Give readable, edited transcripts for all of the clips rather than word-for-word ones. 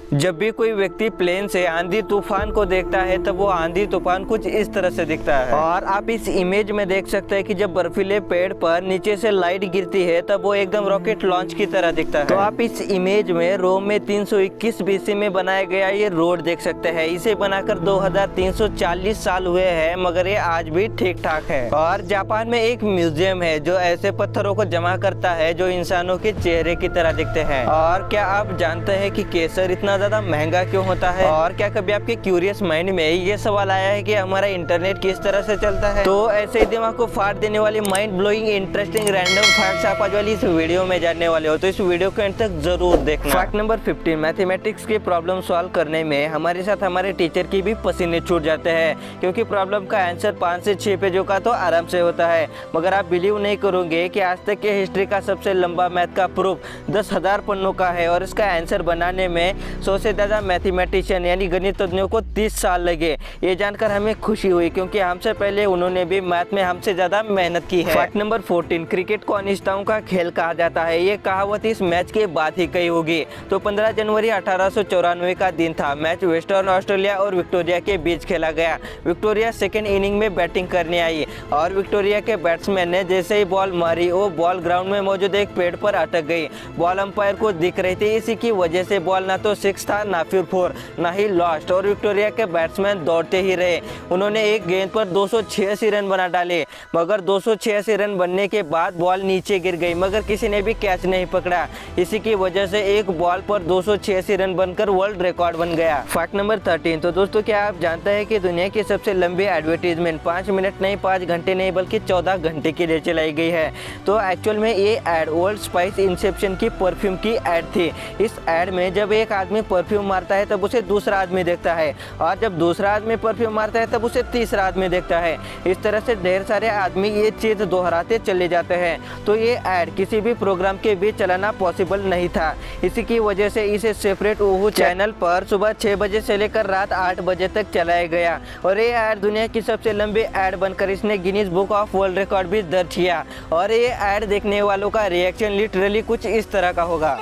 जब भी कोई व्यक्ति प्लेन से आंधी तूफान को देखता है तब वो आंधी तूफान कुछ इस तरह से दिखता है। और आप इस इमेज में देख सकते हैं कि जब बर्फीले पेड़ पर नीचे से लाइट गिरती है तब वो एकदम रॉकेट लॉन्च की तरह दिखता है। तो आप इस इमेज में रोम में 321 बीसी में बनाया गया ये रोड देख सकते हैं। इसे बनाकर 2340 साल हुए हैं, मगर ये आज भी ठीक ठाक है। और जापान में एक म्यूजियम है जो ऐसे पत्थरों को जमा करता है जो इंसानों के चेहरे की तरह दिखते हैं। और क्या आप जानते हैं कि केसर इतना ज्यादा महंगा क्यों होता है? और क्या कभी आपके क्यूरियस माइंड में ये सवाल आया है कि हमारा इंटरनेट किस तरह से चलता है? तो ऐसे ही दिमाग को फाड़ देने वाली mind blowing interesting random facts आप आज वाली इस वीडियो में जानने वाले हो, तो इस वीडियो को एंड तक जरूर देखना। फैक्ट नंबर 15, मैथमेटिक्स की प्रॉब्लम सॉल्व करने में हमारे साथ हमारे टीचर की भी पसीने छूट जाते हैं, क्योंकि प्रॉब्लम का आंसर 5 से 6 पेजों का तो आराम से होता है। मगर आप बिलीव नहीं करोगे कि आज तक के हिस्ट्री का सबसे लंबा मैथ का प्रूफ 10,000 पन्नों का है, और इसका आंसर बनाने में 100 से ज़्यादा मैथमेटिशियन यानी गणितज्ञों को 30 साल लगे। ये जानकर हमें खुशी हुई, क्योंकि हमसे पहले उन्होंने भी मैथ में हमसे ज़्यादा मेहनत की है। फैक्ट नंबर 14, क्रिकेट को अनिश्चितताओं का खेल कहा जाता है। ये कहावत इस मैच के बाद ही कही होगी। तो 15 जनवरी 1894 का दिन था। मैच वेस्टर्न ऑस्ट्रेलिया और विक्टोरिया के बीच खेला गया। विक्टोरिया सेकेंड इनिंग में बैटिंग करने आई, और विक्टोरिया के बैट्समैन ने जैसे ही बॉल मारी वो बॉल ग्राउंड में मौजूद एक पेड़ पर अटक गई। बॉल अंपायर को दिख रही थी, इसी की वजह से बॉल ना तो 6 था, ना फिर 4, ना ही लॉस्ट, और विक्टोरिया के बैट्समैन दौड़ते ही रहे। उन्होंने एक गेंद पर 286 रन बना डाले, मगर 286 रन बनने के बाद बॉल नीचे गिर गई, मगर किसी ने भी कैच नहीं पकड़ा। इसी की वजह से एक बॉल पर 286 रन बनकर वर्ल्ड रिकॉर्ड बन गया। फैक्ट नंबर 13, तो दोस्तों क्या आप जानते हैं कि दुनिया की सबसे लंबी एडवर्टीजमेंट 5 मिनट नहीं, 5 घंटे नहीं, बल्कि 14 घंटे के लिए चलाई गई है? तो एक्चुअल में ये एड ओल्ड स्पाइस इंसेप्शन की परफ्यूम की एड थी। इस एड में जब एक आदमी परफ्यूम मारता है तब उसे दूसरा आदमी देखता है, और जब दूसरा आदमी परफ्यूम मारता है तब उसे तीसरा आदमी देखता है। इस तरह से ढेर सारे आदमी ये चीज दोहराते चले जाते हैं। तो ये एड किसी भी प्रोग्राम के बीच चलाना पॉसिबल नहीं था। इसी की वजह से इसे सेपरेट ओहू चैनल पर सुबह 6 बजे से लेकर रात 8 बजे तक चलाया गया, और ये एड दुनिया की सबसे लंबी एड बनकर इसने Guinness book of world record भी दर्ज किया। और ये एड देखने वालों का रिएक्शन लिटरली कुछ इस तरह का होगा।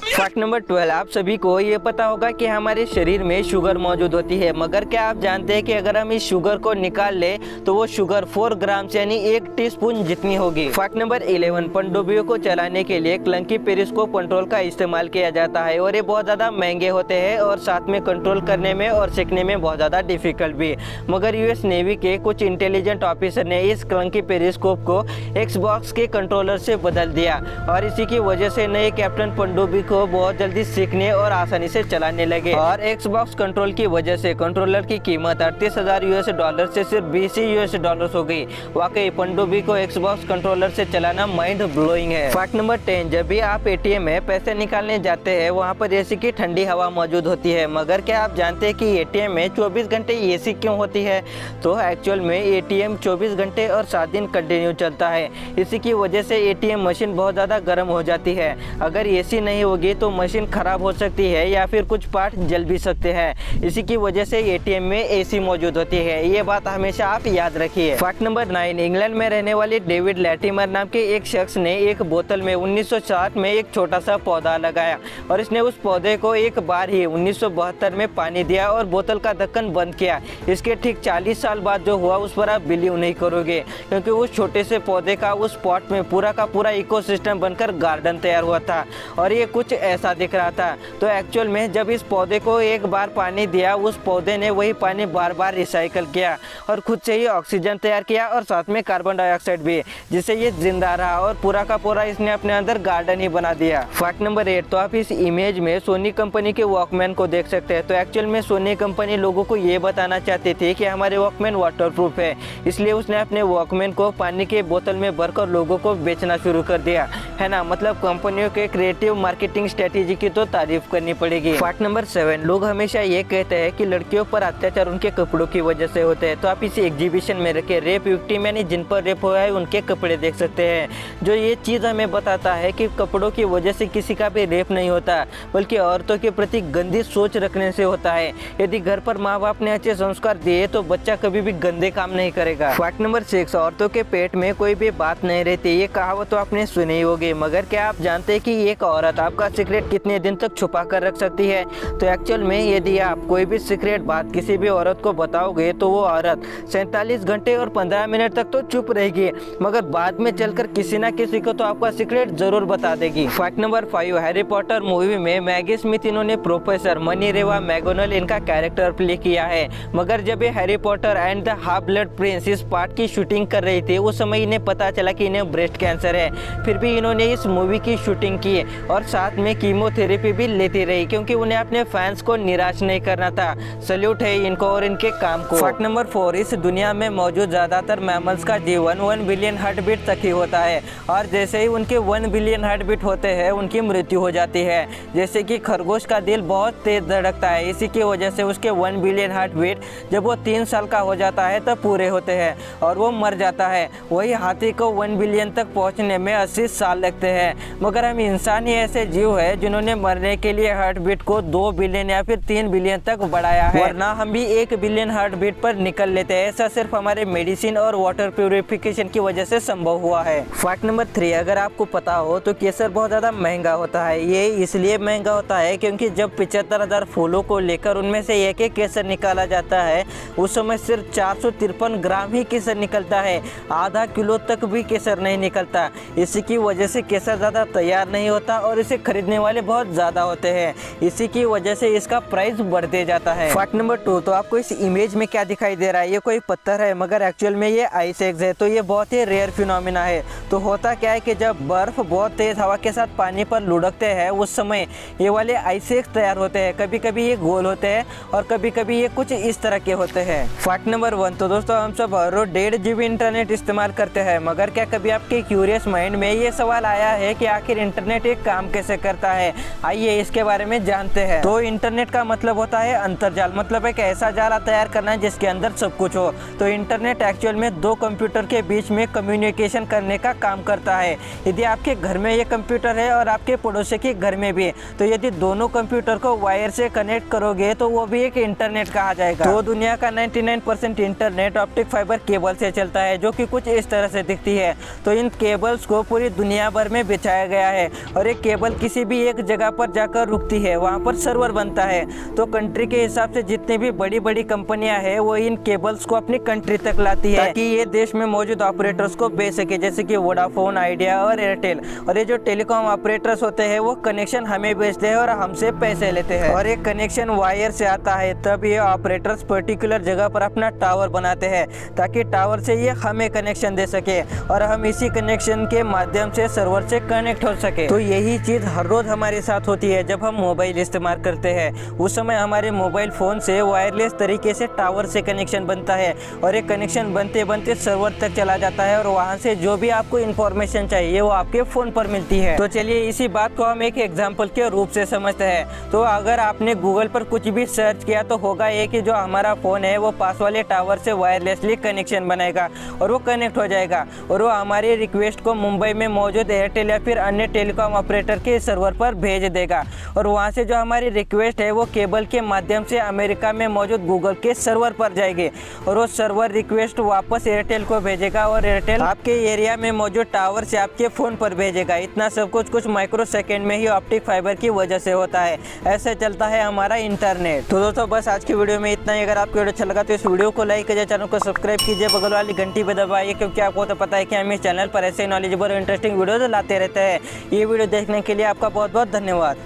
फैक्ट नंबर 12, आप सभी को ये पता होगा कि हमारे शरीर में शुगर मौजूद होती है, मगर क्या आप जानते हैं कि अगर हम इस शुगर को निकाल ले तो वो शुगर 4 ग्राम यानी 1 टीस्पून जितनी होगी। फैक्ट नंबर 11, पनडुब्बियों को चलाने के लिए क्लंकी पेरिस्कोप कंट्रोल का इस्तेमाल किया जाता है, और ये बहुत ज्यादा महंगे होते हैं और साथ में कंट्रोल करने में और सीखने में बहुत ज्यादा डिफिकल्ट भी। मगर यूएस नेवी के कुछ इंटेलिजेंट ऑफिसर ने इस क्लंकी पेरिस्कोप को एक्सबॉक्स के कंट्रोलर से बदल दिया, और इसी की वजह से नए कैप्टन पनडुब्बी को बहुत जल्दी सीखने और आसानी से चलाने लगे। और एक्सबॉक्स कंट्रोल की वजह से कंट्रोलर की कीमत 38,000 US डॉलर से सिर्फ 20 US डॉलर हो गई। वाकई पनडुब्बी को एक्सबॉक्स कंट्रोलर से चलाना माइंड ब्लोइंग है। फैक्ट नंबर 10, जब भी आप एटीएम में पैसे निकालने जाते हैं वहाँ पर एसी की ठंडी हवा मौजूद होती है, मगर क्या आप जानते हैं कि एटीएम में 24 घंटे एसी क्यों होती है? तो एक्चुअल में एटीएम 24 घंटे और 7 दिन कंटिन्यू चलता है। इसी की वजह से एटीएम मशीन बहुत ज़्यादा गर्म हो जाती है। अगर एसी नहीं होगी तो मशीन खराब हो सकती है या फिर कुछ पार्ट जल भी सकते हैं। इसी की वजह से एटीएम में एसी मौजूद होती है। ये बात हमेशा आप याद रखिए। फैक्ट नंबर 9, इंग्लैंड में रहने वाले डेविड लैटिमर नाम के एक शख्स ने एक बोतल में 1960 में एक छोटा सा पौधा लगाया, और इसने उस पौधे को एक बार ही 1972 में पानी दिया और बोतल का ढक्कन बंद किया। इसके ठीक 40 साल बाद जो हुआ उस पर आप बिलीव नहीं करोगे, क्योंकि उस छोटे से पौधे का उस पॉट में पूरा का पूरा इकोसिस्टम बनकर गार्डन तैयार हुआ था, और ये कुछ ऐसा दिख रहा था। तो एक्चुअल में जब इस पौधे को एक बार पानी दिया, उस पौधे ने वही पानी बार बार रिसाइकल किया और खुद से ही ऑक्सीजन तैयार किया और साथ में कार्बन डाइऑक्साइड भी, जिससे ये जिंदा रहा और पूरा का पूरा इसने अपने अंदर गार्डन ही बना दिया। फैक्ट नंबर 8, तो आप इस इमेज में सोनी कंपनी के वॉकमैन को देख सकते हैं। तो एक्चुअल में सोनी कंपनी लोगों को ये बताना चाहती थी कि हमारे वॉकमैन वाटरप्रूफ है, इसलिए उसने अपने वॉकमैन को पानी के बोतल में भरकर लोगों को बेचना शुरू कर दिया, है ना। मतलब कंपनियों के क्रिएटिव मार्केटिंग स्ट्रेटेजी की तो तारीफ करनी पड़ेगी। फैक्ट नंबर 7, लोग हमेशा ये कहते हैं कि लड़कियों पर अत्याचार उनके कपड़ों की वजह से होते हैं। तो आप इस एग्जीबिशन में रखे रेप विक्टिम यानी जिन पर रेप हुआ है उनके कपड़े देख सकते हैं, जो ये चीज़ हमें बताता है कि कपड़ों की वजह से किसी का भी रेप नहीं होता, बल्कि औरतों के प्रति गंदी सोच रखने से होता है। यदि घर पर माँ बाप ने अच्छे संस्कार दिए तो बच्चा कभी भी गंदे काम नहीं करेगा। फैक्ट नंबर 6, औरतों के पेट में कोई भी बात नहीं रहती। ये कहावत तो आपने सुनी होगी, मगर क्या आप जानते हैं कि एक औरत आपका सीक्रेट कितने दिन तक छुपा कर रख सकती है। तो एक्चुअल में यदि आप कोई भी सीक्रेट बात किसी भी औरत को बताओगे तो वो औरत 47 घंटे और 15 मिनट तक तो चुप रहेगी, मगर बाद में चलकर किसी ना किसी को तो आपका सीक्रेट जरूर बता देगी। Fact number 5, Harry Potter movie में मैगी स्मिथ इन्होंने प्रोफेसर मनीरेवा मैगोनल इनका कैरेक्टर प्ले किया है। मगर जब ये Harry Potter and the half blood Prince इस पार्ट की शूटिंग कर रही थी उस समय इन्हें पता चला कि इन्हें ब्रेस्ट कैंसर है। फिर भी इन्होंने इस मूवी की शूटिंग की और साथ में कीमोथेरेपी भी लेती रही, क्योंकि उन्हें अपने फैंस को निराश नहीं करना था। सल्यूट है इनको और इनके काम को। फैक्ट नंबर 4, इस दुनिया में मौजूद ज्यादातर मैमल्स का जीवन 1 बिलियन हार्ट बीट तक ही होता है, और जैसे ही उनके 1 बिलियन हार्ट बीट होते हैं उनकी मृत्यु हो जाती है। जैसे कि खरगोश का दिल बहुत तेज धड़कता है, इसी की वजह से उसके 1 बिलियन हार्ट बीट जब वो 3 साल का हो जाता है तब पूरे होते हैं और वो मर जाता है। वही हाथी को 1 बिलियन तक पहुंचने में 80 साल लगते हैं। मगर हम इंसान ही ऐसे जीव है जिन्होंने मरने के लिए हार्ट बीट को 2 बिलियन या फिर 3 बिलियन तक बढ़ाया है, वरना हम भी 1 बिलियन हार्ट बीट पर निकल लेते हैं। ऐसा सिर्फ हमारे मेडिसिन और वाटर प्यूरिफिकेशन की वजह से संभव हुआ है। फैक्ट नंबर 3, अगर आपको पता हो तो केसर बहुत ज़्यादा महंगा होता है। ये इसलिए महंगा होता है क्योंकि जब 75,000 फूलों को लेकर उनमें से एक एक केसर निकाला जाता है उस समय सिर्फ 453 ग्राम ही केसर निकलता है, आधा किलो तक भी केसर नहीं निकलता। इसी की वजह से केसर ज़्यादा तैयार नहीं होता और इसे खरीदने वाले बहुत ज़्यादा होते हैं, इसी की वजह से इसका प्राइस बढ़ते जाता है। फैक्ट नंबर 2, तो आपको इस इमेज में क्या दिखाई दे रहा है, ये कोई पत्थर है मगर एक्चुअल में ये आइस एग्स है। तो ये बहुत ही रेयर फिनोमिना है। तो होता क्या है कि जब बर्फ बहुत तेज हवा के साथ पानी पर लुढ़कते हैं उस समय ये वाले आइस एग्स तैयार होते हैं। कभी कभी ये गोल होते हैं और कभी कभी ये कुछ इस तरह के होते हैं। फैक्ट नंबर 1, तो दोस्तों हम सब हर रोज 1.5 GB इंटरनेट इस्तेमाल करते हैं, मगर क्या कभी आपके क्यूरियस माइंड में ये सवाल आया है कि आखिर इंटरनेट एक काम कैसे करता है? आइए इसके बारे में जानते हैं। तो इंटरनेट का मतलब होता है अंतरजाल, मतलब एक ऐसा जाल तैयार करना जिसके अंदर सब कुछ हो। तो इंटरनेट एक्चुअल में 2 कंप्यूटर के बीच में कम्युनिकेशन करने का काम करता है। यदि आपके घर में ये कंप्यूटर है और आपके पड़ोसी के घर में भी, तो यदि दोनों कंप्यूटर को वायर से कनेक्ट करोगे तो वो भी एक इंटरनेट कहा जाएगा। तो दुनिया का 99% इंटरनेट ऑप्टिक फाइबर केबल से चलता है, जो कि कुछ इस तरह से दिखती है। तो इन केबल्स को पूरी दुनिया भर में बिछाया गया है और एक केबल किसी भी एक जगह पर जाकर रुकती है, वहाँ पर सर्वर बनता है। तो कंट्री के हिसाब से जितनी भी बड़ी बड़ी कंपनियां हैं वो इन केबल्स को अपनी कंट्री तक लाती है ताकि ये देश में मौजूद ऑपरेटर्स को बेच सके, जैसे कि वोडाफोन, आइडिया और एयरटेल। और ये जो टेलीकॉम ऑपरेटर्स होते हैं वो कनेक्शन हमें बेचते हैं और हमसे पैसे लेते हैं, और एक कनेक्शन वायर से आता है। तब ये ऑपरेटर्स पर्टिकुलर जगह पर अपना टावर बनाते हैं ताकि टावर से ये हमें कनेक्शन दे सके और हम इसी कनेक्शन के माध्यम से सर्वर से कनेक्ट हो सके। तो यही चीज हर रोज हमारे साथ होती है। जब हम मोबाइल इस्तेमाल करते हैं उस समय हमारे मोबाइल फोन से वायरलेस तरीके से टावर से कनेक्शन बनता है और एक कनेक्शन बनते बनते सर्वर तक चला जाता है और वहां से जो भी आपको इन्फॉर्मेशन चाहिए वो आपके फोन पर मिलती है। तो चलिए इसी बात को हम एक एग्जाम्पल के रूप से समझते हैं। तो अगर आपने गूगल पर कुछ भी सर्च किया तो होगा ये कि जो हमारा फोन है वो पास वाले टावर से वायरलेसली कनेक्शन बनाएगा और वो कनेक्ट हो जाएगा और वो हमारी रिक्वेस्ट को मुंबई में मौजूद एयरटेल या फिर अन्य टेलीकॉम ऑपरेटर के सर्वर पर भेज देगा और वहाँ से जो हमारी रिक्वेस्ट है वो केबल के माध्यम से अमेरिका में मौजूद गूगल के सर्वर पर जाएगी और वो सर्वर रिक्वेस्ट वापस एयरटेल को भेजेगा और एयरटेल आपके एरिया में मौजूद टावर से आपके फ़ोन पर भेजेगा। इतना सब कुछ माइक्रो सेकेंड में ही ऑप्टिक फाइबर की वजह से होता है। ऐसे चलता है हमारा इंटरनेट। तो दोस्तों बस आज की वीडियो में इतना ही। अगर आपको वीडियो अच्छा लगा तो इस वीडियो को लाइक कीजिए, चैनल को सब्सक्राइब कीजिए, बगल वाली घंटी पे दबाइए, क्योंकि आपको तो पता है कि हम इस चैनल पर ऐसे नॉलेजेबल और इंटरेस्टिंग वीडियोज लाते रहते हैं। ये वीडियो देखने के लिए आपका बहुत बहुत धन्यवाद।